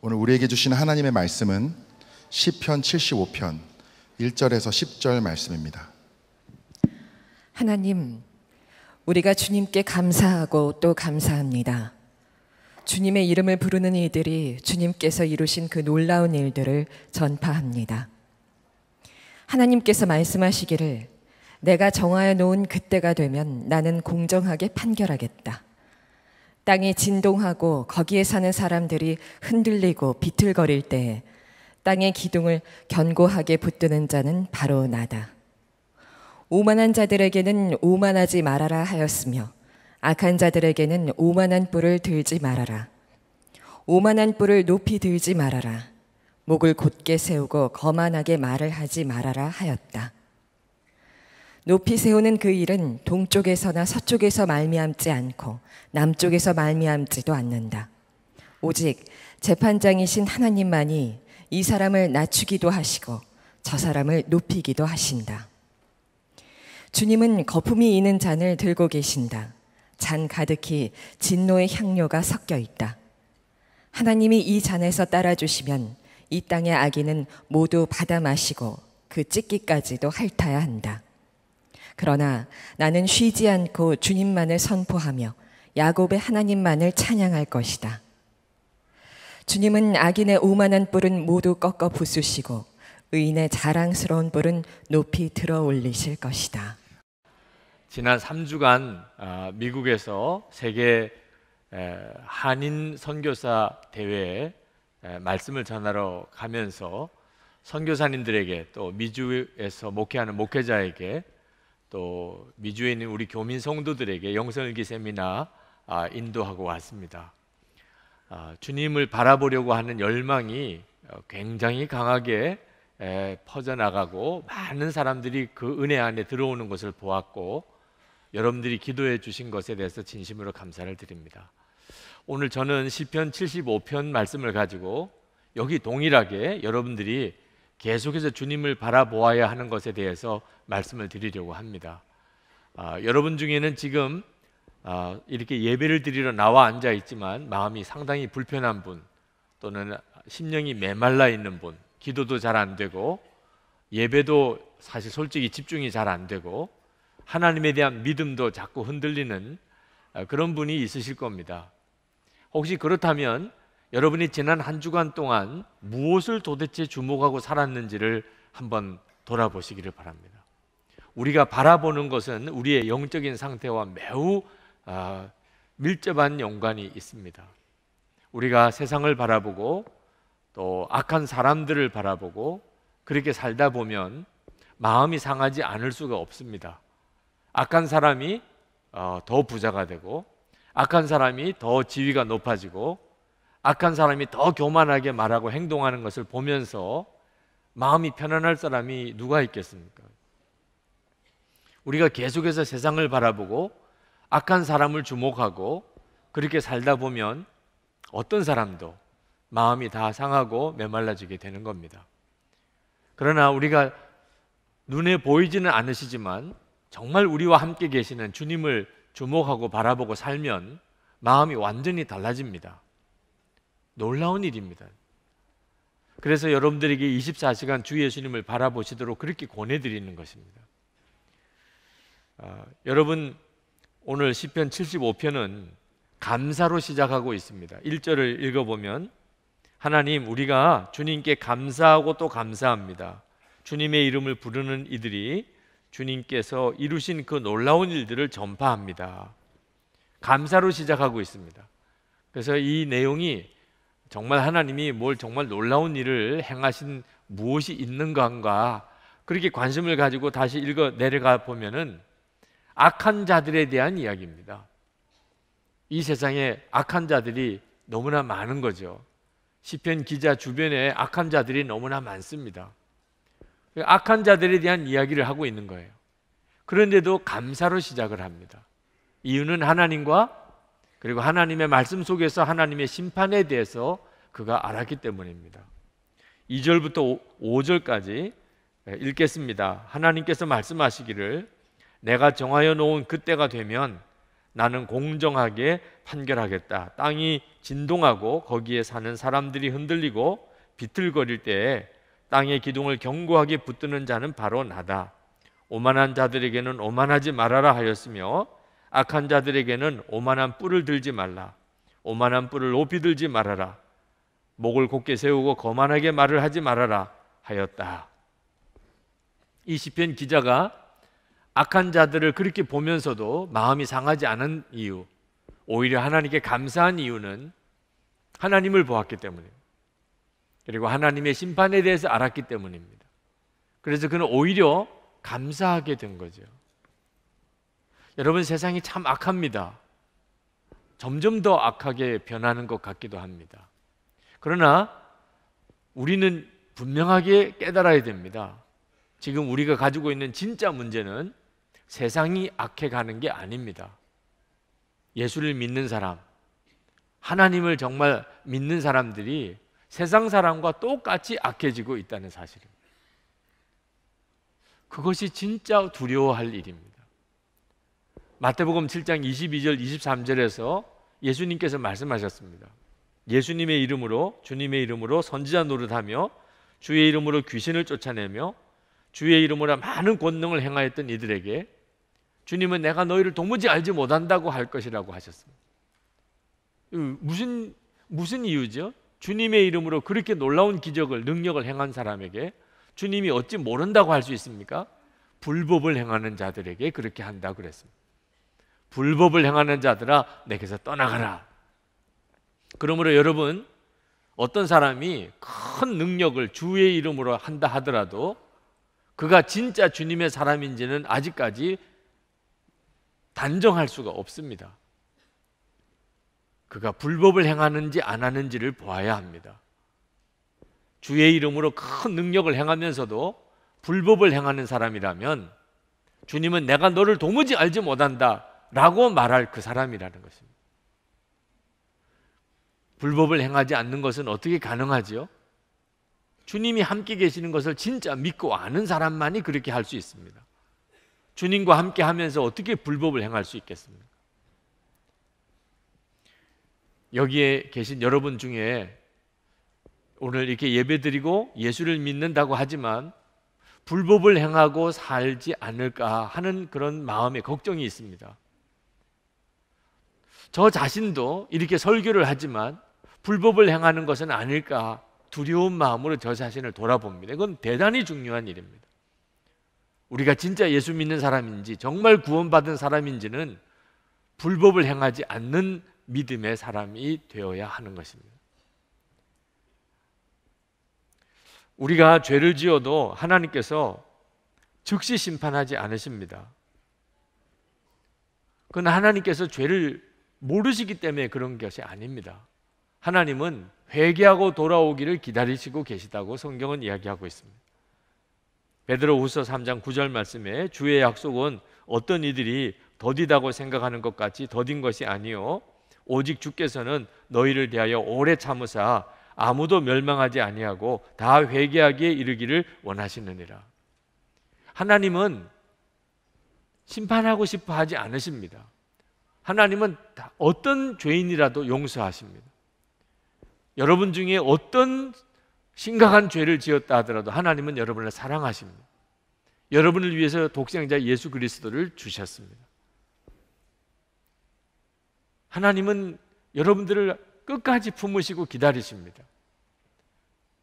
오늘 우리에게 주시는 하나님의 말씀은 시편 75편 1절에서 10절 말씀입니다. 하나님, 우리가 주님께 감사하고 또 감사합니다. 주님의 이름을 부르는 이들이 주님께서 이루신 그 놀라운 일들을 전파합니다. 하나님께서 말씀하시기를 내가 정하여 놓은 그때가 되면 나는 공정하게 판결하겠다. 땅이 진동하고 거기에 사는 사람들이 흔들리고 비틀거릴 때에 땅의 기둥을 견고하게 붙드는 자는 바로 나다. 오만한 자들에게는 오만하지 말아라 하였으며 악한 자들에게는 오만한 뿔을 들지 말아라. 오만한 뿔을 높이 들지 말아라. 목을 곧게 세우고 거만하게 말을 하지 말아라 하였다. 높이 세우는 그 일은 동쪽에서나 서쪽에서 말미암지 않고 남쪽에서 말미암지도 않는다. 오직 재판장이신 하나님만이 이 사람을 낮추기도 하시고 저 사람을 높이기도 하신다. 주님은 거품이 있는 잔을 들고 계신다. 잔 가득히 진노의 향료가 섞여 있다. 하나님이 이 잔에서 따라주시면 이 땅의 악인은 모두 받아 마시고 그 찢기까지도 핥아야 한다. 그러나 나는 쉬지 않고 주님만을 선포하며 야곱의 하나님만을 찬양할 것이다. 주님은 악인의 오만한 뿔은 모두 꺾어 부수시고 의인의 자랑스러운 뿔은 높이 들어 올리실 것이다. 지난 3주간 미국에서 세계 한인 선교사 대회에 말씀을 전하러 가면서 선교사님들에게 또 미주에서 목회하는 목회자에게 또 미주에 있는 우리 교민 성도들에게 영성일기 세미나 인도하고 왔습니다. 주님을 바라보려고 하는 열망이 굉장히 강하게 퍼져나가고 많은 사람들이 그 은혜 안에 들어오는 것을 보았고 여러분들이 기도해 주신 것에 대해서 진심으로 감사를 드립니다. 오늘 저는 시편 75편 말씀을 가지고 여기 동일하게 여러분들이 계속해서 주님을 바라보아야 하는 것에 대해서 말씀을 드리려고 합니다. 여러분 중에는 지금 이렇게 예배를 드리러 나와 앉아 있지만 마음이 상당히 불편한 분, 또는 심령이 메말라 있는 분, 기도도 잘 안 되고 예배도 사실 솔직히 집중이 잘 안 되고 하나님에 대한 믿음도 자꾸 흔들리는 그런 분이 있으실 겁니다. 혹시 그렇다면 여러분이 지난 한 주간 동안 무엇을 도대체 주목하고 살았는지를 한번 돌아보시기를 바랍니다. 우리가 바라보는 것은 우리의 영적인 상태와 매우 밀접한 연관이 있습니다. 우리가 세상을 바라보고 또 악한 사람들을 바라보고 그렇게 살다 보면 마음이 상하지 않을 수가 없습니다. 악한 사람이 더 부자가 되고 악한 사람이 더 지위가 높아지고 악한 사람이 더 교만하게 말하고 행동하는 것을 보면서 마음이 편안할 사람이 누가 있겠습니까? 우리가 계속해서 세상을 바라보고 악한 사람을 주목하고 그렇게 살다 보면 어떤 사람도 마음이 다 상하고 메말라지게 되는 겁니다. 그러나 우리가 눈에 보이지는 않으시지만 정말 우리와 함께 계시는 주님을 주목하고 바라보고 살면 마음이 완전히 달라집니다. 놀라운 일입니다. 그래서 여러분들에게 24시간 주 예수님을 바라보시도록 그렇게 권해드리는 것입니다. 여러분, 오늘 시편 75편은 감사로 시작하고 있습니다. 1절을 읽어보면 하나님, 우리가 주님께 감사하고 또 감사합니다. 주님의 이름을 부르는 이들이 주님께서 이루신 그 놀라운 일들을 전파합니다. 감사로 시작하고 있습니다. 그래서 이 내용이 정말 하나님이 뭘 정말 놀라운 일을 행하신 무엇이 있는가 그렇게 관심을 가지고 다시 읽어 내려가 보면은 악한 자들에 대한 이야기입니다. 이 세상에 악한 자들이 너무나 많은 거죠. 시편 기자 주변에 악한 자들이 너무나 많습니다. 악한 자들에 대한 이야기를 하고 있는 거예요. 그런데도 감사로 시작을 합니다. 이유는 하나님과 그리고 하나님의 말씀 속에서 하나님의 심판에 대해서 그가 알았기 때문입니다. 2절부터 5절까지 읽겠습니다. 하나님께서 말씀하시기를 내가 정하여 놓은 그때가 되면 나는 공정하게 판결하겠다. 땅이 진동하고 거기에 사는 사람들이 흔들리고 비틀거릴 때에 땅의 기둥을 견고하게 붙드는 자는 바로 나다. 오만한 자들에게는 오만하지 말아라 하였으며 악한 자들에게는 오만한 뿔을 들지 말라. 오만한 뿔을 높이 들지 말아라. 목을 곧게 세우고 거만하게 말을 하지 말아라 하였다. 이 시편 기자가 악한 자들을 그렇게 보면서도 마음이 상하지 않은 이유, 오히려 하나님께 감사한 이유는 하나님을 보았기 때문입니다. 그리고 하나님의 심판에 대해서 알았기 때문입니다. 그래서 그는 오히려 감사하게 된 거죠. 여러분, 세상이 참 악합니다. 점점 더 악하게 변하는 것 같기도 합니다. 그러나 우리는 분명하게 깨달아야 됩니다. 지금 우리가 가지고 있는 진짜 문제는 세상이 악해가는 게 아닙니다. 예수를 믿는 사람, 하나님을 정말 믿는 사람들이 세상 사람과 똑같이 악해지고 있다는 사실입니다. 그것이 진짜 두려워할 일입니다. 마태복음 7장 22절 23절에서 예수님께서 말씀하셨습니다. 예수님의 이름으로, 주님의 이름으로 선지자 노릇하며 주의 이름으로 귀신을 쫓아내며 주의 이름으로 많은 권능을 행하였던 이들에게 주님은 내가 너희를 도무지 알지 못한다고 할 것이라고 하셨습니다. 무슨 이유죠? 주님의 이름으로 그렇게 놀라운 기적을, 능력을 행한 사람에게 주님이 어찌 모른다고 할 수 있습니까? 불법을 행하는 자들에게 그렇게 한다고 그랬습니다. 불법을 행하는 자들아 내게서 떠나가라. 그러므로 여러분, 어떤 사람이 큰 능력을 주의 이름으로 한다 하더라도 그가 진짜 주님의 사람인지는 아직까지 단정할 수가 없습니다. 그가 불법을 행하는지 안 하는지를 보아야 합니다. 주의 이름으로 큰 능력을 행하면서도 불법을 행하는 사람이라면 주님은 내가 너를 도무지 알지 못한다 라고 말할 그 사람이라는 것입니다. 불법을 행하지 않는 것은 어떻게 가능하지요? 주님이 함께 계시는 것을 진짜 믿고 아는 사람만이 그렇게 할 수 있습니다. 주님과 함께 하면서 어떻게 불법을 행할 수 있겠습니까? 여기에 계신 여러분 중에 오늘 이렇게 예배드리고 예수를 믿는다고 하지만 불법을 행하고 살지 않을까 하는 그런 마음의 걱정이 있습니다. 저 자신도 이렇게 설교를 하지만 불법을 행하는 것은 아닐까 두려운 마음으로 저 자신을 돌아봅니다. 이건 대단히 중요한 일입니다. 우리가 진짜 예수 믿는 사람인지 정말 구원받은 사람인지는 불법을 행하지 않는 믿음의 사람이 되어야 하는 것입니다. 우리가 죄를 지어도 하나님께서 즉시 심판하지 않으십니다. 그건 하나님께서 죄를 모르시기 때문에 그런 것이 아닙니다. 하나님은 회개하고 돌아오기를 기다리시고 계시다고 성경은 이야기하고 있습니다. 베드로후서 3장 9절 말씀에 주의 약속은 어떤 이들이 더디다고 생각하는 것 같이 더딘 것이 아니요 오직 주께서는 너희를 대하여 오래 참으사 아무도 멸망하지 아니하고 다 회개하기에 이르기를 원하시느니라. 하나님은 심판하고 싶어 하지 않으십니다. 하나님은 어떤 죄인이라도 용서하십니다. 여러분 중에 어떤 심각한 죄를 지었다 하더라도 하나님은 여러분을 사랑하십니다. 여러분을 위해서 독생자 예수 그리스도를 주셨습니다. 하나님은 여러분들을 끝까지 품으시고 기다리십니다.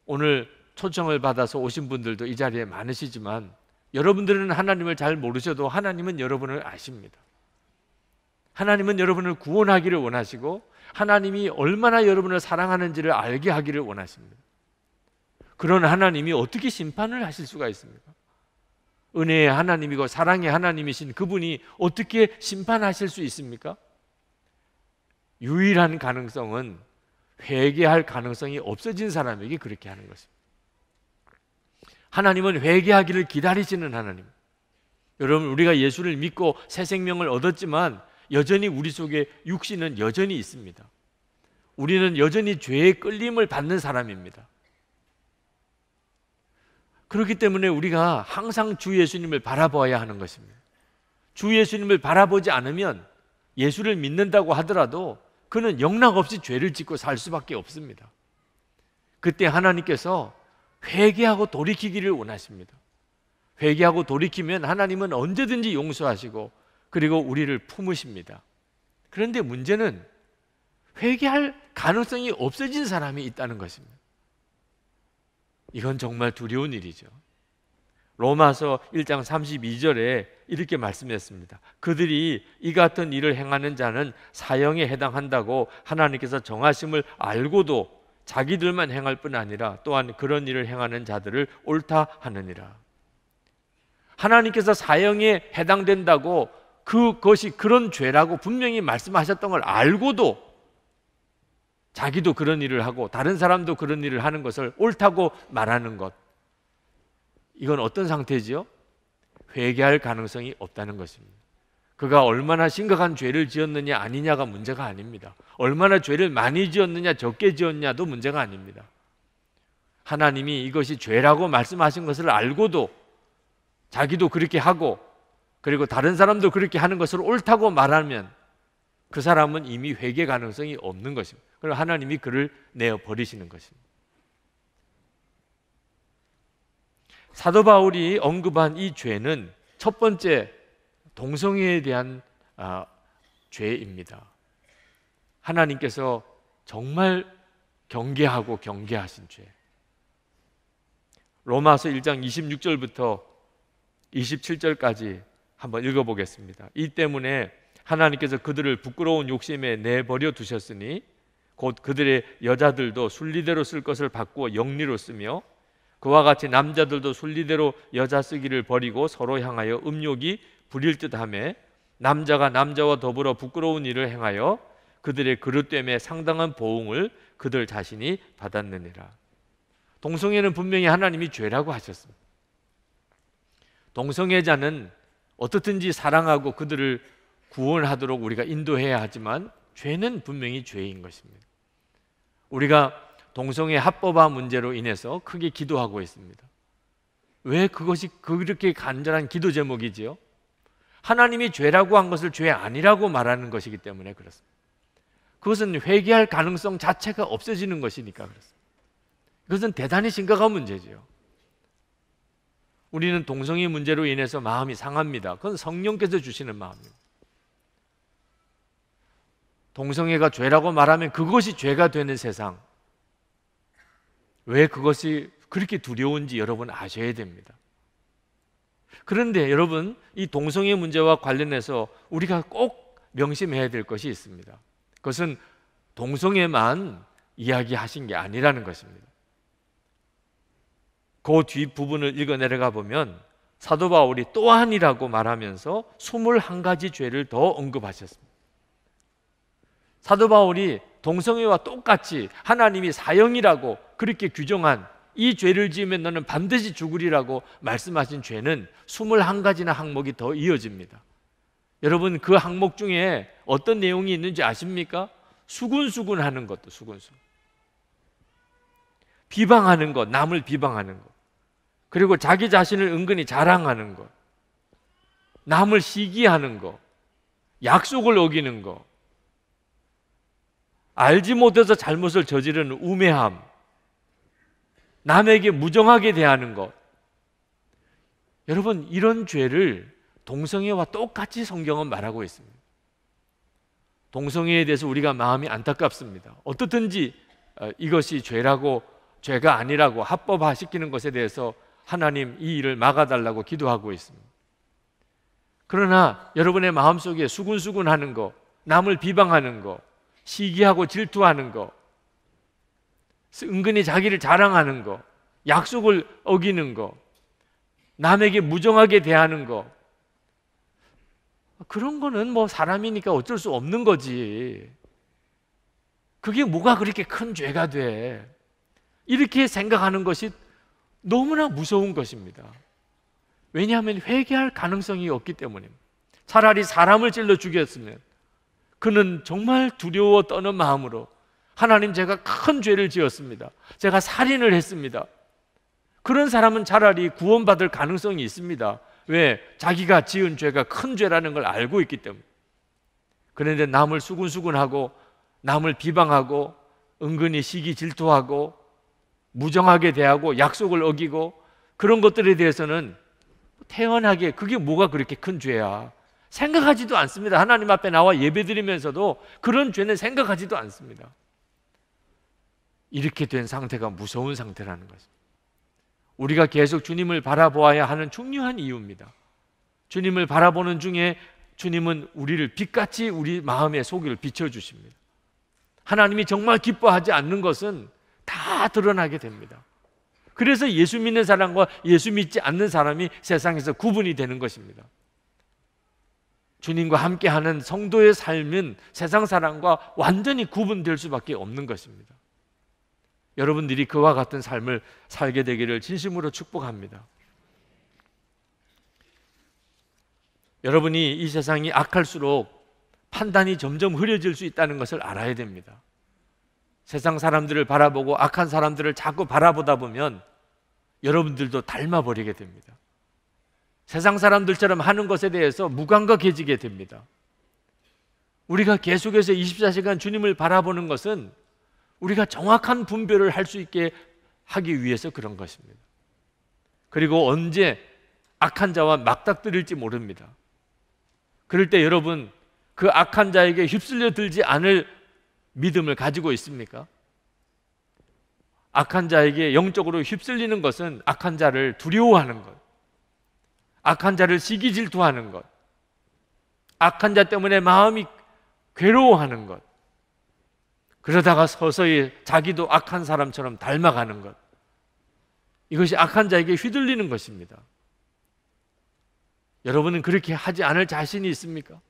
오늘 초청을 받아서 오신 분들도 이 자리에 많으시지만 여러분들은 하나님을 잘 모르셔도 하나님은 여러분을 아십니다. 하나님은 여러분을 구원하기를 원하시고 하나님이 얼마나 여러분을 사랑하는지를 알게 하기를 원하십니다. 그런 하나님이 어떻게 심판을 하실 수가 있습니까? 은혜의 하나님이고 사랑의 하나님이신 그분이 어떻게 심판하실 수 있습니까? 유일한 가능성은 회개할 가능성이 없어진 사람에게 그렇게 하는 것입니다. 하나님은 회개하기를 기다리시는 하나님. 여러분, 우리가 예수를 믿고 새 생명을 얻었지만 여전히 우리 속에 육신은 여전히 있습니다. 우리는 여전히 죄의 끌림을 받는 사람입니다. 그렇기 때문에 우리가 항상 주 예수님을 바라보아야 하는 것입니다. 주 예수님을 바라보지 않으면 예수를 믿는다고 하더라도 그는 영락없이 죄를 짓고 살 수밖에 없습니다. 그때 하나님께서 회개하고 돌이키기를 원하십니다. 회개하고 돌이키면 하나님은 언제든지 용서하시고 그리고 우리를 품으십니다. 그런데 문제는 회개할 가능성이 없어진 사람이 있다는 것입니다. 이건 정말 두려운 일이죠. 로마서 1장 32절에 이렇게 말씀했습니다. 그들이 이 같은 일을 행하는 자는 사형에 해당한다고 하나님께서 정하심을 알고도 자기들만 행할 뿐 아니라 또한 그런 일을 행하는 자들을 옳다 하느니라. 하나님께서 사형에 해당된다고 그것이 그런 죄라고 분명히 말씀하셨던 걸 알고도 자기도 그런 일을 하고 다른 사람도 그런 일을 하는 것을 옳다고 말하는 것, 이건 어떤 상태지요? 회개할 가능성이 없다는 것입니다. 그가 얼마나 심각한 죄를 지었느냐 아니냐가 문제가 아닙니다. 얼마나 죄를 많이 지었느냐 적게 지었냐도 문제가 아닙니다. 하나님이 이것이 죄라고 말씀하신 것을 알고도 자기도 그렇게 하고 그리고 다른 사람도 그렇게 하는 것을 옳다고 말하면 그 사람은 이미 회개 가능성이 없는 것입니다. 그럼 하나님이 그를 내어버리시는 것입니다. 사도 바울이 언급한 이 죄는 첫 번째 동성애에 대한 죄입니다. 하나님께서 정말 경계하고 경계하신 죄. 로마서 1장 26절부터 27절까지 한번 읽어보겠습니다. 이 때문에 하나님께서 그들을 부끄러운 욕심에 내버려 두셨으니 곧 그들의 여자들도 순리대로 쓸 것을 바꾸어 영리로 쓰며 그와 같이 남자들도 순리대로 여자 쓰기를 버리고 서로 향하여 음욕이 부릴 듯하며 남자가 남자와 더불어 부끄러운 일을 행하여 그들의 그릇됨에 상당한 보응을 그들 자신이 받았느니라. 동성애는 분명히 하나님이 죄라고 하셨습니다. 동성애자는 어떻든지 사랑하고 그들을 구원하도록 우리가 인도해야 하지만 죄는 분명히 죄인 것입니다. 우리가 동성애 합법화 문제로 인해서 크게 기도하고 있습니다. 왜 그것이 그렇게 간절한 기도 제목이지요? 하나님이 죄라고 한 것을 죄 아니라고 말하는 것이기 때문에 그렇습니다. 그것은 회개할 가능성 자체가 없어지는 것이니까 그렇습니다. 그것은 대단히 심각한 문제지요. 우리는 동성애 문제로 인해서 마음이 상합니다. 그건 성령께서 주시는 마음입니다. 동성애가 죄라고 말하면 그것이 죄가 되는 세상, 왜 그것이 그렇게 두려운지 여러분 아셔야 됩니다. 그런데 여러분, 이 동성애 문제와 관련해서 우리가 꼭 명심해야 될 것이 있습니다. 그것은 동성애만 이야기하신 게 아니라는 것입니다. 그 뒷부분을 읽어 내려가 보면 사도 바울이 또한이라고 말하면서 21가지 죄를 더 언급하셨습니다. 사도 바울이 동성애와 똑같이 하나님이 사형이라고 그렇게 규정한 이 죄를 지으면 너는 반드시 죽으리라고 말씀하신 죄는 21가지나 항목이 더 이어집니다. 여러분, 그 항목 중에 어떤 내용이 있는지 아십니까? 수군수군 하는 것도 수군수군, 비방하는 것, 남을 비방하는 것, 그리고 자기 자신을 은근히 자랑하는 것, 남을 시기하는 것, 약속을 어기는 것, 알지 못해서 잘못을 저지르는 우매함, 남에게 무정하게 대하는 것. 여러분, 이런 죄를 동성애와 똑같이 성경은 말하고 있습니다. 동성애에 대해서 우리가 마음이 안타깝습니다. 어떻든지 이것이 죄라고, 죄가 아니라고 합법화시키는 것에 대해서 하나님 이 일을 막아달라고 기도하고 있습니다. 그러나 여러분의 마음속에 수군수군하는 거, 남을 비방하는 거, 시기하고 질투하는 거, 은근히 자기를 자랑하는 거, 약속을 어기는 거, 남에게 무정하게 대하는 거, 그런 거는 뭐 사람이니까 어쩔 수 없는 거지. 그게 뭐가 그렇게 큰 죄가 돼? 이렇게 생각하는 것이 너무나 무서운 것입니다. 왜냐하면 회개할 가능성이 없기 때문입니다. 차라리 사람을 찔러 죽였으면 그는 정말 두려워 떠는 마음으로 하나님, 제가 큰 죄를 지었습니다. 제가 살인을 했습니다. 그런 사람은 차라리 구원받을 가능성이 있습니다. 왜? 자기가 지은 죄가 큰 죄라는 걸 알고 있기 때문에. 그런데 남을 수군수군하고 남을 비방하고 은근히 시기 질투하고 무정하게 대하고 약속을 어기고 그런 것들에 대해서는 태연하게 그게 뭐가 그렇게 큰 죄야 생각하지도 않습니다. 하나님 앞에 나와 예배드리면서도 그런 죄는 생각하지도 않습니다. 이렇게 된 상태가 무서운 상태라는 것입니다. 우리가 계속 주님을 바라보아야 하는 중요한 이유입니다. 주님을 바라보는 중에 주님은 우리를 빛같이 우리 마음의 속을 비춰주십니다. 하나님이 정말 기뻐하지 않는 것은 다 드러나게 됩니다. 그래서 예수 믿는 사람과 예수 믿지 않는 사람이 세상에서 구분이 되는 것입니다. 주님과 함께하는 성도의 삶은 세상 사람과 완전히 구분될 수밖에 없는 것입니다. 여러분들이 그와 같은 삶을 살게 되기를 진심으로 축복합니다. 여러분이 이 세상이 악할수록 판단이 점점 흐려질 수 있다는 것을 알아야 됩니다. 세상 사람들을 바라보고 악한 사람들을 자꾸 바라보다 보면 여러분들도 닮아버리게 됩니다. 세상 사람들처럼 하는 것에 대해서 무감각해지게 됩니다. 우리가 계속해서 24시간 주님을 바라보는 것은 우리가 정확한 분별을 할 수 있게 하기 위해서 그런 것입니다. 그리고 언제 악한 자와 맞닥뜨릴지 모릅니다. 그럴 때 여러분 그 악한 자에게 휩쓸려 들지 않을 믿음을 가지고 있습니까? 악한 자에게 영적으로 휩쓸리는 것은 악한 자를 두려워하는 것, 악한 자를 시기 질투하는 것, 악한 자 때문에 마음이 괴로워하는 것, 그러다가 서서히 자기도 악한 사람처럼 닮아가는 것, 이것이 악한 자에게 휘둘리는 것입니다. 여러분은 그렇게 하지 않을 자신이 있습니까?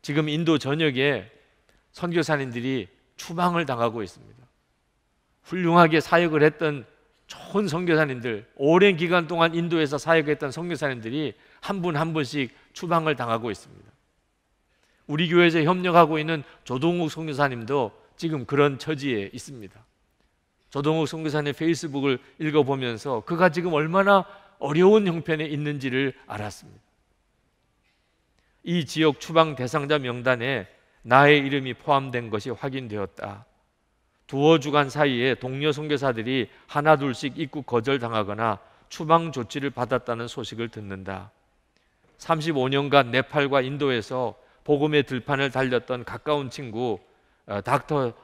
지금 인도 전역에 선교사님들이 추방을 당하고 있습니다. 훌륭하게 사역을 했던 좋은 선교사님들, 오랜 기간 동안 인도에서 사역했던 선교사님들이 한 분 한 분씩 추방을 당하고 있습니다. 우리 교회에서 협력하고 있는 조동욱 선교사님도 지금 그런 처지에 있습니다. 조동욱 선교사님 페이스북을 읽어보면서 그가 지금 얼마나 어려운 형편에 있는지를 알았습니다. 이 지역 추방 대상자 명단에 나의 이름이 포함된 것이 확인되었다. 두어 주간 사이에 동료 선교사들이 하나둘씩 입국 거절당하거나 추방 조치를 받았다는 소식을 듣는다. 35년간 네팔과 인도에서 복음의 들판을 달렸던 가까운 친구 닥터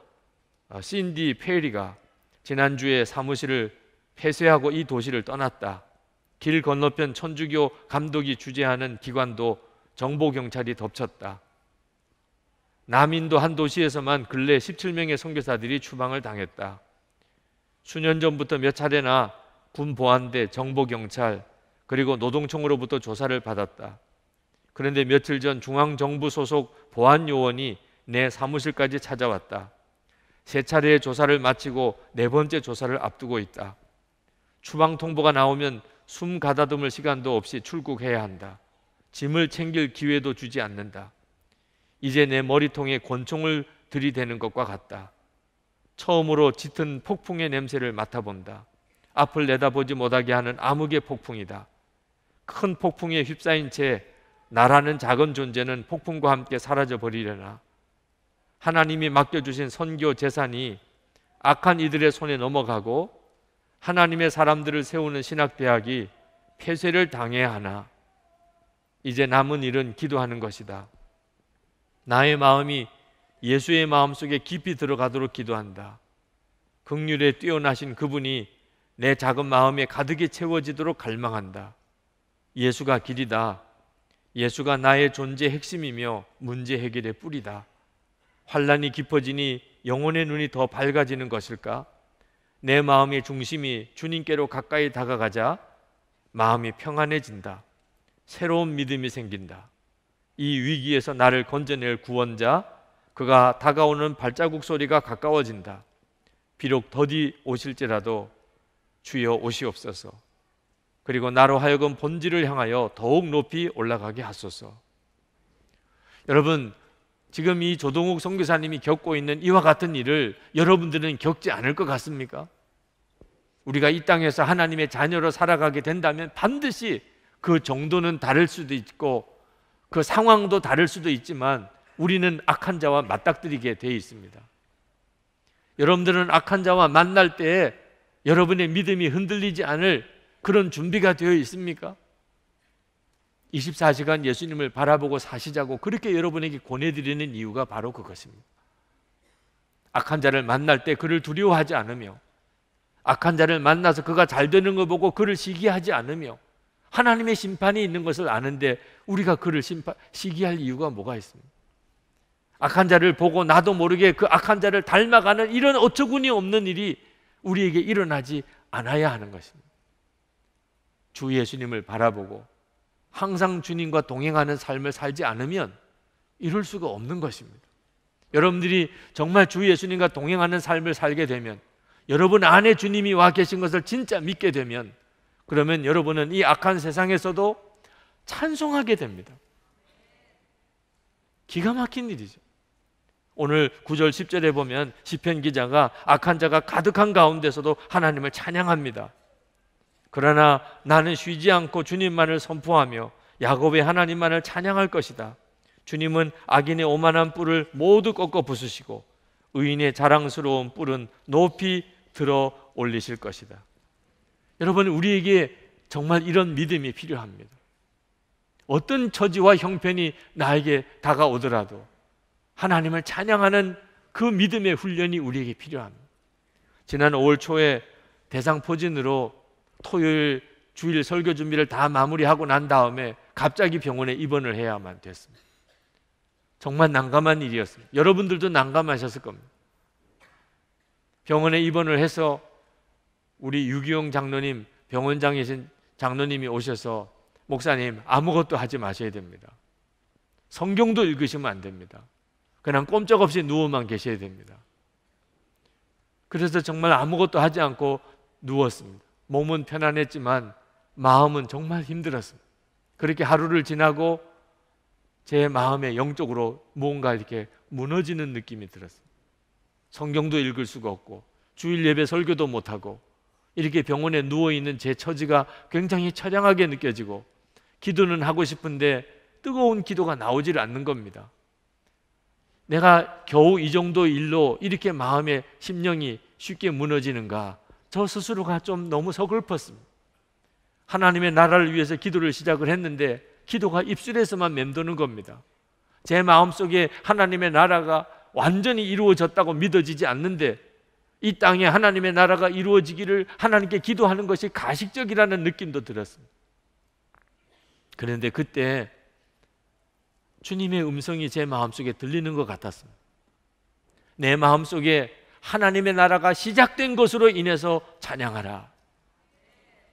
신디 페리가 지난주에 사무실을 폐쇄하고 이 도시를 떠났다. 길 건너편 천주교 감독이 주재하는 기관도 정보경찰이 덮쳤다. 남인도 한 도시에서만 근래 17명의 선교사들이 추방을 당했다. 수년 전부터 몇 차례나 군보안대, 정보경찰, 그리고 노동청으로부터 조사를 받았다. 그런데 며칠 전 중앙정부 소속 보안요원이 내 사무실까지 찾아왔다. 3차례의 조사를 마치고 4번째 조사를 앞두고 있다. 추방 통보가 나오면 숨 가다듬을 시간도 없이 출국해야 한다. 짐을 챙길 기회도 주지 않는다. 이제 내 머리통에 권총을 들이대는 것과 같다. 처음으로 짙은 폭풍의 냄새를 맡아본다. 앞을 내다보지 못하게 하는 암흑의 폭풍이다. 큰 폭풍에 휩싸인 채 나라는 작은 존재는 폭풍과 함께 사라져버리려나. 하나님이 맡겨주신 선교 재산이 악한 이들의 손에 넘어가고 하나님의 사람들을 세우는 신학대학이 폐쇄를 당해야 하나. 이제 남은 일은 기도하는 것이다. 나의 마음이 예수의 마음속에 깊이 들어가도록 기도한다. 긍휼에 뛰어나신 그분이 내 작은 마음에 가득히 채워지도록 갈망한다. 예수가 길이다. 예수가 나의 존재의 핵심이며 문제 해결의 뿌리다. 환란이 깊어지니 영혼의 눈이 더 밝아지는 것일까? 내 마음의 중심이 주님께로 가까이 다가가자 마음이 평안해진다. 새로운 믿음이 생긴다. 이 위기에서 나를 건져낼 구원자, 그가 다가오는 발자국 소리가 가까워진다. 비록 더디 오실지라도 주여 오시옵소서. 그리고 나로 하여금 본질을 향하여 더욱 높이 올라가게 하소서. 여러분, 지금 이 조동욱 선교사님이 겪고 있는 이와 같은 일을 여러분들은 겪지 않을 것 같습니까? 우리가 이 땅에서 하나님의 자녀로 살아가게 된다면 반드시 그 정도는 다를 수도 있고 그 상황도 다를 수도 있지만 우리는 악한 자와 맞닥뜨리게 되어 있습니다. 여러분들은 악한 자와 만날 때 여러분의 믿음이 흔들리지 않을 그런 준비가 되어 있습니까? 24시간 예수님을 바라보고 사시자고 그렇게 여러분에게 권해드리는 이유가 바로 그것입니다. 악한 자를 만날 때 그를 두려워하지 않으며, 악한 자를 만나서 그가 잘 되는 거 보고 그를 시기하지 않으며, 하나님의 심판이 있는 것을 아는데 우리가 그를 시기할 이유가 뭐가 있습니까? 악한 자를 보고 나도 모르게 그 악한 자를 닮아가는 이런 어처구니 없는 일이 우리에게 일어나지 않아야 하는 것입니다. 주 예수님을 바라보고 항상 주님과 동행하는 삶을 살지 않으면 이룰 수가 없는 것입니다. 여러분들이 정말 주 예수님과 동행하는 삶을 살게 되면, 여러분 안에 주님이 와 계신 것을 진짜 믿게 되면, 그러면 여러분은 이 악한 세상에서도 찬송하게 됩니다. 기가 막힌 일이죠. 오늘 9절 10절에 보면 시편 기자가 악한 자가 가득한 가운데서도 하나님을 찬양합니다. 그러나 나는 쉬지 않고 주님만을 선포하며 야곱의 하나님만을 찬양할 것이다. 주님은 악인의 오만한 뿔을 모두 꺾어 부수시고 의인의 자랑스러운 뿔은 높이 들어 올리실 것이다. 여러분, 우리에게 정말 이런 믿음이 필요합니다. 어떤 처지와 형편이 나에게 다가오더라도 하나님을 찬양하는 그 믿음의 훈련이 우리에게 필요합니다. 지난 5월 초에 대상포진으로 토요일 주일 설교 준비를 다 마무리하고 난 다음에 갑자기 병원에 입원을 해야만 됐습니다. 정말 난감한 일이었습니다. 여러분들도 난감하셨을 겁니다. 병원에 입원을 해서 우리 유기용 장로님, 병원장이신 장로님이 오셔서 목사님 아무것도 하지 마셔야 됩니다. 성경도 읽으시면 안 됩니다. 그냥 꼼짝없이 누워만 계셔야 됩니다. 그래서 정말 아무것도 하지 않고 누웠습니다. 몸은 편안했지만 마음은 정말 힘들었습니다. 그렇게 하루를 지나고 제 마음에 영적으로 뭔가 이렇게 무너지는 느낌이 들었습니다. 성경도 읽을 수가 없고 주일 예배 설교도 못하고 이렇게 병원에 누워있는 제 처지가 굉장히 처량하게 느껴지고 기도는 하고 싶은데 뜨거운 기도가 나오질 않는 겁니다. 내가 겨우 이 정도 일로 이렇게 마음의 심령이 쉽게 무너지는가, 저 스스로가 좀 너무 서글펐습니다. 하나님의 나라를 위해서 기도를 시작을 했는데 기도가 입술에서만 맴도는 겁니다. 제 마음속에 하나님의 나라가 완전히 이루어졌다고 믿어지지 않는데 이 땅에 하나님의 나라가 이루어지기를 하나님께 기도하는 것이 가식적이라는 느낌도 들었습니다. 그런데 그때 주님의 음성이 제 마음속에 들리는 것 같았습니다. 내 마음속에 하나님의 나라가 시작된 것으로 인해서 찬양하라.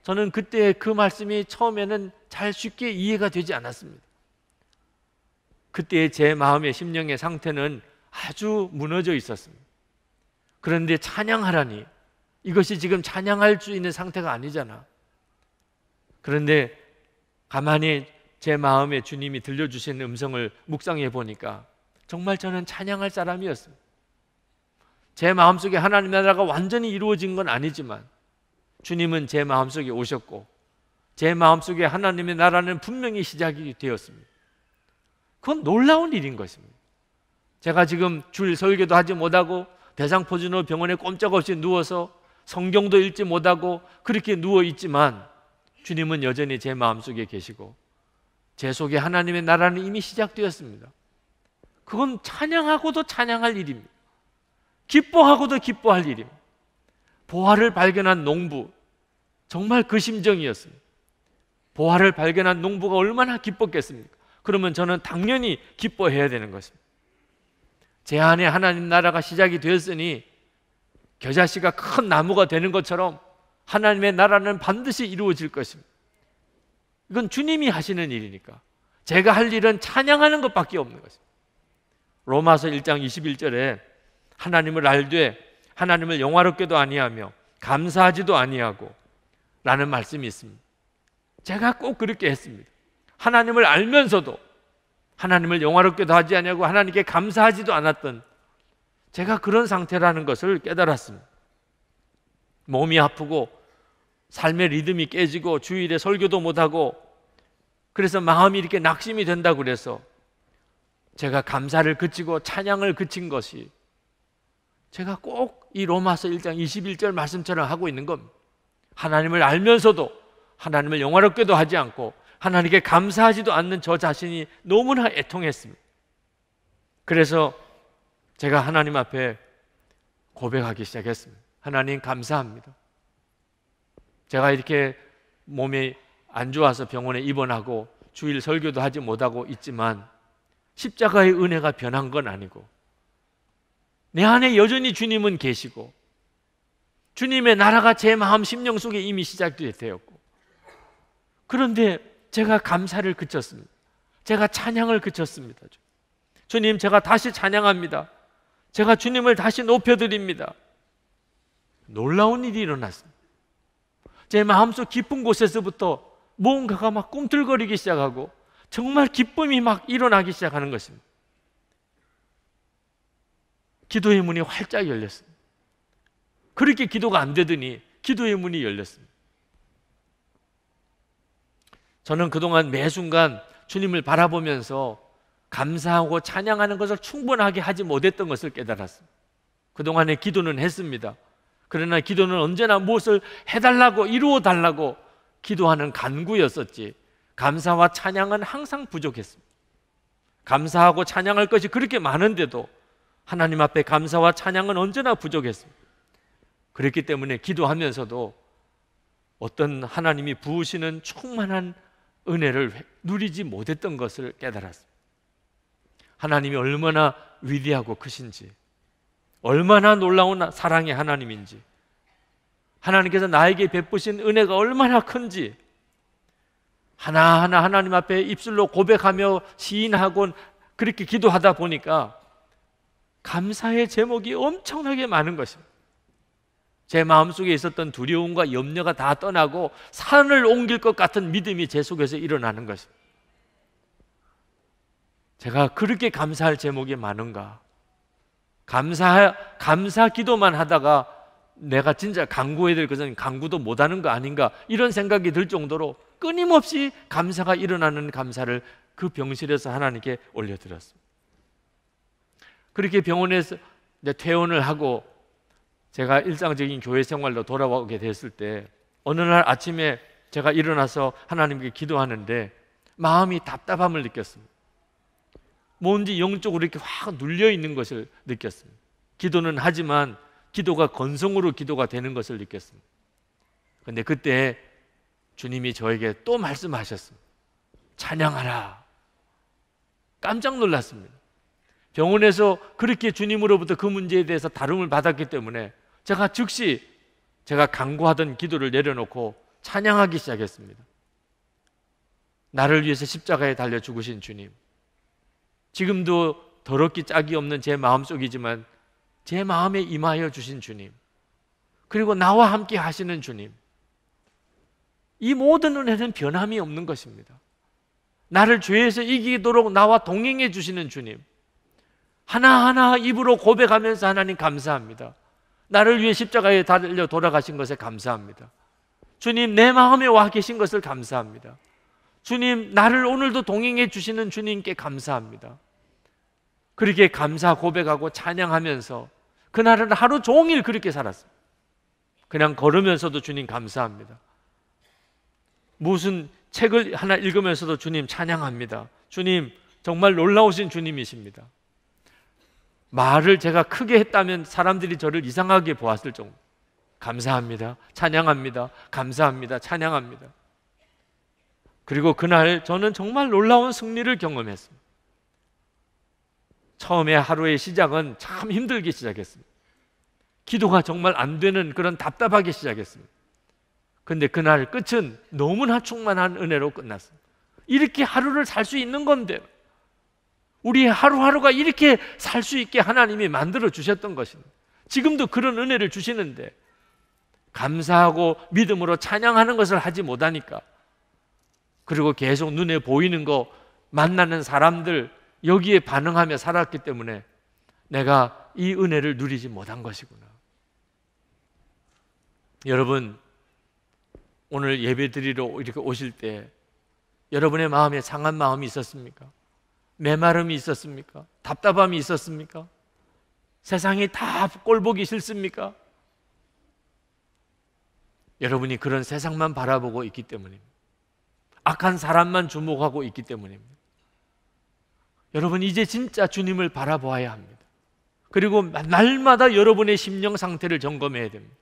저는 그때 그 말씀이 처음에는 잘 쉽게 이해가 되지 않았습니다. 그때 제 마음의 심령의 상태는 아주 무너져 있었습니다. 그런데 찬양하라니, 이것이 지금 찬양할 수 있는 상태가 아니잖아. 그런데 가만히 제 마음에 주님이 들려주신 음성을 묵상해 보니까 정말 저는 찬양할 사람이었습니다. 제 마음속에 하나님의 나라가 완전히 이루어진 건 아니지만 주님은 제 마음속에 오셨고 제 마음속에 하나님의 나라는 분명히 시작이 되었습니다. 그건 놀라운 일인 것입니다. 제가 지금 주일 설교도 하지 못하고 대상포진으로 병원에 꼼짝없이 누워서 성경도 읽지 못하고 그렇게 누워있지만 주님은 여전히 제 마음속에 계시고 제 속에 하나님의 나라는 이미 시작되었습니다. 그건 찬양하고도 찬양할 일입니다. 기뻐하고도 기뻐할 일입니다. 보화를 발견한 농부, 정말 그 심정이었습니다. 보화를 발견한 농부가 얼마나 기뻤겠습니까? 그러면 저는 당연히 기뻐해야 되는 것입니다. 제 안에 하나님 나라가 시작이 되었으니 겨자씨가 큰 나무가 되는 것처럼 하나님의 나라는 반드시 이루어질 것입니다. 이건 주님이 하시는 일이니까 제가 할 일은 찬양하는 것밖에 없는 것입니다. 로마서 1장 21절에 하나님을 알되 하나님을 영화롭게도 아니하며 감사하지도 아니하고 라는 말씀이 있습니다. 제가 꼭 그렇게 했습니다. 하나님을 알면서도 하나님을 영화롭게도 하지 아니하고 하나님께 감사하지도 않았던 제가 그런 상태라는 것을 깨달았습니다. 몸이 아프고 삶의 리듬이 깨지고 주일에 설교도 못하고 그래서 마음이 이렇게 낙심이 된다고 그래서 제가 감사를 그치고 찬양을 그친 것이 제가 꼭 이 로마서 1장 21절 말씀처럼 하고 있는 겁니다. 하나님을 알면서도 하나님을 영화롭게도 하지 않고 하나님께 감사하지도 않는 저 자신이 너무나 애통했습니다. 그래서 제가 하나님 앞에 고백하기 시작했습니다. 하나님 감사합니다. 제가 이렇게 몸이 안 좋아서 병원에 입원하고 주일 설교도 하지 못하고 있지만 십자가의 은혜가 변한 건 아니고 내 안에 여전히 주님은 계시고 주님의 나라가 제 마음 심령 속에 이미 시작되었고, 그런데 제가 감사를 그쳤습니다. 제가 찬양을 그쳤습니다. 주님, 제가 다시 찬양합니다. 제가 주님을 다시 높여드립니다. 놀라운 일이 일어났습니다. 제 마음속 깊은 곳에서부터 무언가가 막 꿈틀거리기 시작하고 정말 기쁨이 막 일어나기 시작하는 것입니다. 기도의 문이 활짝 열렸습니다. 그렇게 기도가 안 되더니 기도의 문이 열렸습니다. 저는 그동안 매 순간 주님을 바라보면서 감사하고 찬양하는 것을 충분하게 하지 못했던 것을 깨달았습니다. 그동안에 기도는 했습니다. 그러나 기도는 언제나 무엇을 해달라고 이루어달라고 기도하는 간구였었지 감사와 찬양은 항상 부족했습니다. 감사하고 찬양할 것이 그렇게 많은데도 하나님 앞에 감사와 찬양은 언제나 부족했습니다. 그렇기 때문에 기도하면서도 어떤 하나님이 부으시는 충만한 은혜를 누리지 못했던 것을 깨달았습니다. 하나님이 얼마나 위대하고 크신지, 얼마나 놀라운 사랑의 하나님인지, 하나님께서 나에게 베푸신 은혜가 얼마나 큰지 하나하나 하나님 앞에 입술로 고백하며 시인하곤 그렇게 기도하다 보니까 감사의 제목이 엄청나게 많은 것입니다. 제 마음속에 있었던 두려움과 염려가 다 떠나고 산을 옮길 것 같은 믿음이 제 속에서 일어나는 것입니다. 제가 그렇게 감사할 제목이 많은가? 감사 기도만 하다가 내가 진짜 간구해야 될 것은 간구도 못하는 거 아닌가, 이런 생각이 들 정도로 끊임없이 감사가 일어나는 감사를 그 병실에서 하나님께 올려드렸습니다. 그렇게 병원에서 퇴원을 하고 제가 일상적인 교회 생활로 돌아오게 됐을 때 어느 날 아침에 제가 일어나서 하나님께 기도하는데 마음이 답답함을 느꼈습니다. 뭔지 영적으로 이렇게 확 눌려 있는 것을 느꼈습니다. 기도는 하지만 기도가 건성으로 기도가 되는 것을 느꼈습니다. 그런데 그때 주님이 저에게 또 말씀하셨습니다. 찬양하라. 깜짝 놀랐습니다. 병원에서 그렇게 주님으로부터 그 문제에 대해서 다rum을 받았기 때문에 제가 즉시 제가 간구하던 기도를 내려놓고 찬양하기 시작했습니다. 나를 위해서 십자가에 달려 죽으신 주님, 지금도 더럽기 짝이 없는 제 마음속이지만 제 마음에 임하여 주신 주님, 그리고 나와 함께 하시는 주님, 이 모든 은혜는 변함이 없는 것입니다. 나를 죄에서 이기도록 나와 동행해 주시는 주님, 하나하나 입으로 고백하면서 하나님 감사합니다. 나를 위해 십자가에 달려 돌아가신 것에 감사합니다. 주님, 내 마음에 와 계신 것을 감사합니다. 주님, 나를 오늘도 동행해 주시는 주님께 감사합니다. 그렇게 감사 고백하고 찬양하면서 그날은 하루 종일 그렇게 살았습니다. 그냥 걸으면서도 주님 감사합니다. 무슨 책을 하나 읽으면서도 주님 찬양합니다. 주님 정말 놀라우신 주님이십니다. 말을 제가 크게 했다면 사람들이 저를 이상하게 보았을 정도. 감사합니다. 찬양합니다. 감사합니다. 찬양합니다. 그리고 그날 저는 정말 놀라운 승리를 경험했습니다. 처음에 하루의 시작은 참 힘들게 시작했습니다. 기도가 정말 안 되는 그런 답답하게 시작했습니다. 그런데 그날 끝은 너무나 충만한 은혜로 끝났습니다. 이렇게 하루를 살 수 있는 건데, 우리의 하루하루가 이렇게 살 수 있게 하나님이 만들어 주셨던 것입니다. 지금도 그런 은혜를 주시는데 감사하고 믿음으로 찬양하는 것을 하지 못하니까, 그리고 계속 눈에 보이는 거, 만나는 사람들 여기에 반응하며 살았기 때문에 내가 이 은혜를 누리지 못한 것이구나. 여러분, 오늘 예배 드리러 이렇게 오실 때 여러분의 마음에 상한 마음이 있었습니까? 메마름이 있었습니까? 답답함이 있었습니까? 세상이 다 꼴보기 싫습니까? 여러분이 그런 세상만 바라보고 있기 때문입니다. 악한 사람만 주목하고 있기 때문입니다. 여러분, 이제 진짜 주님을 바라보아야 합니다. 그리고 날마다 여러분의 심령 상태를 점검해야 됩니다.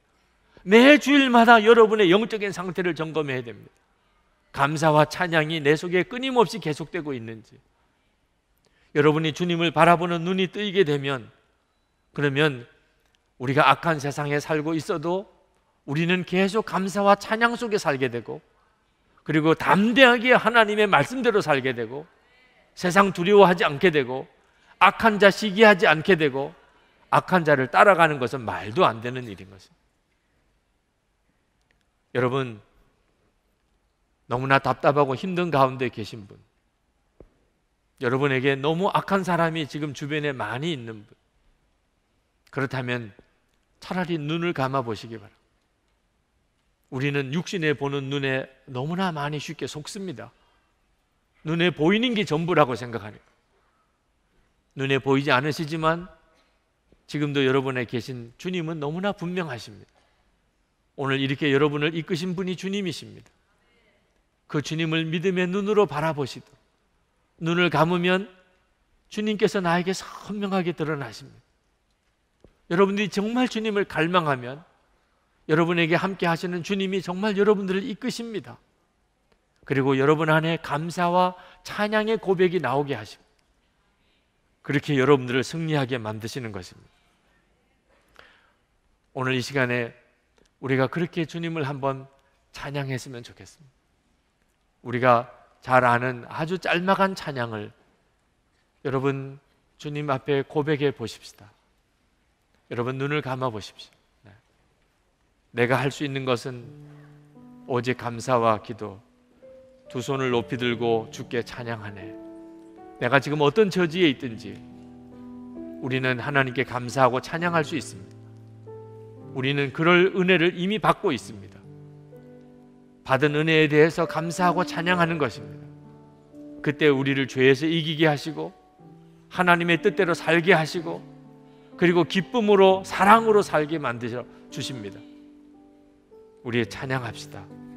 매 주일마다 여러분의 영적인 상태를 점검해야 됩니다. 감사와 찬양이 내 속에 끊임없이 계속되고 있는지. 여러분이 주님을 바라보는 눈이 뜨이게 되면, 그러면 우리가 악한 세상에 살고 있어도 우리는 계속 감사와 찬양 속에 살게 되고, 그리고 담대하게 하나님의 말씀대로 살게 되고, 세상 두려워하지 않게 되고, 악한 자 시기하지 않게 되고, 악한 자를 따라가는 것은 말도 안 되는 일인 것입니다. 여러분, 너무나 답답하고 힘든 가운데 계신 분, 여러분에게 너무 악한 사람이 지금 주변에 많이 있는 분, 그렇다면 차라리 눈을 감아 보시기 바랍니다. 우리는 육신에 보는 눈에 너무나 많이 쉽게 속습니다. 눈에 보이는 게 전부라고 생각하니까. 눈에 보이지 않으시지만 지금도 여러분에 계신 주님은 너무나 분명하십니다. 오늘 이렇게 여러분을 이끄신 분이 주님이십니다. 그 주님을 믿음의 눈으로 바라보시도록, 눈을 감으면 주님께서 나에게 선명하게 드러나십니다. 여러분들이 정말 주님을 갈망하면 여러분에게 함께 하시는 주님이 정말 여러분들을 이끄십니다. 그리고 여러분 안에 감사와 찬양의 고백이 나오게 하십니다. 그렇게 여러분들을 승리하게 만드시는 것입니다. 오늘 이 시간에 우리가 그렇게 주님을 한번 찬양했으면 좋겠습니다. 우리가 잘 아는 아주 짤막한 찬양을 여러분 주님 앞에 고백해 보십시다. 여러분 눈을 감아 보십시오. 내가 할 수 있는 것은 오직 감사와 기도, 두 손을 높이 들고 주께 찬양하네. 내가 지금 어떤 처지에 있든지 우리는 하나님께 감사하고 찬양할 수 있습니다. 우리는 그럴 은혜를 이미 받고 있습니다. 받은 은혜에 대해서 감사하고 찬양하는 것입니다. 그때 우리를 죄에서 이기게 하시고 하나님의 뜻대로 살게 하시고 그리고 기쁨으로 사랑으로 살게 만드셔 주십니다. 우리 찬양합시다.